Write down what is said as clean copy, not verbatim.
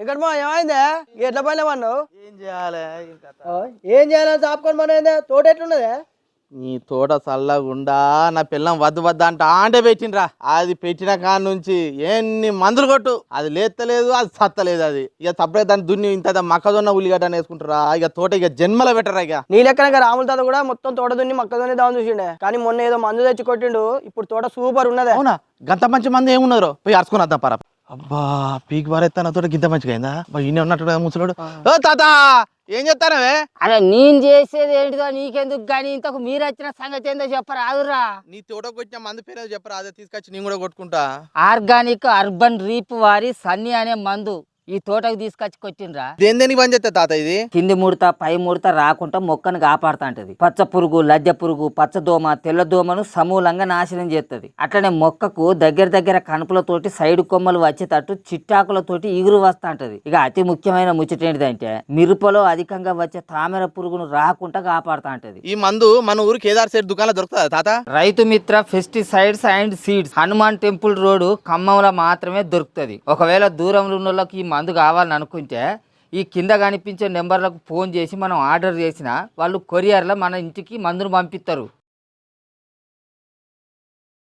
వెంకటమా ఏమైందే ఎట్లా పని అన్నావు? ఏం చేయాలి ఏం చేయాలని చాపుకొని మన తోట ఎట్లున్నదే? నీ తోట చల్లగుండా నా పిల్లం వద్దు వద్ద అంటే పెట్టినరా. అది పెట్టిన కాడ నుంచి ఎన్ని మందులు కొట్టు అది లేత్తలేదు, అది సత్తలేదు. అది ఇక తప్పుడే దాన్ని దున్ని ఇంత మొక్కజొన్న ఉల్లిగడ్డ వేసుకుంటారా. ఇక తోట ఇక జన్మల పెట్టరా. ఇక నీ లెక్కన రాముల తాత కూడా మొత్తం తోట దున్ని మొక్కజొన్న దాని చూసిండే, కానీ మొన్న ఏదో మందు తెచ్చి కొట్టిండు. ఇప్పుడు తోట సూపర్ ఉన్నదే. అవునా? గంత మంచి మంది ఏమున్నారు? పోయి అరుచుకుని వద్దాం పరా. అబ్బా పీకి పారేస్తాను తోట గింత మంచిగా అయిందా? ఈయన ఉన్నట్టు ముసలోడు. ఓ తాత ఏం చెప్తానవే? అరే నేను చేసేది ఏంటిదో నీకెందుకు గానీ, ఇంతకు మీరు వచ్చిన సంగతి ఏందో చెప్పరాదురా. నీ తోటకు వచ్చిన మందు పేరు చెప్పరా, అదే తీసుకొచ్చి నేను కూడా కొట్టుకుంటా. ఆర్గానిక్ అర్బన్ రీప్ వారి సన్నీ అనే మందు ఈ తోటకు తీసుకొచ్చి కొట్టిండ్రా. దేని పని చేస్తా తాత ఇది? కింది ముడత పై ముడత రాకుండా మొక్కను కాపాడుతాంటది. పచ్చ పురుగు, లద్దె పురుగు, పచ్చదోమ, తెల్లదోమను సమూలంగా నాశనం చేస్తుంది. అట్లనే మొక్కకు దగ్గర కనుపులతోటి సైడ్ కొమ్మలు వచ్చేటట్టు చిట్టాకులతోటి ఇగురు వస్తాంటది. ఇక అతి ముఖ్యమైన ముచ్చట ఏంటిదంటే మిరపలో అధికంగా వచ్చే తామర పురుగును రాకుండా కాపాడుతాంటది. ఈ మందు మన ఊరు కేదార్ సైడ్ దుకాణంలో దొరుకుతుందా తాత? Rythu Mitra pesticides and seeds, Hanuman temple road ఖమ్మంలో మాత్రమే దొరుకుతుంది. ఒకవేళ దూరంలో ఉన్న వాళ్ళకి ఈ మందు కావాలని అనుకుంటే ఈ కింద కనిపించే నెంబర్లకు ఫోన్ చేసి మనం ఆర్డర్ చేసినా వాళ్ళు కొరియర్లో మన ఇంటికి మందును పంపిస్తారు.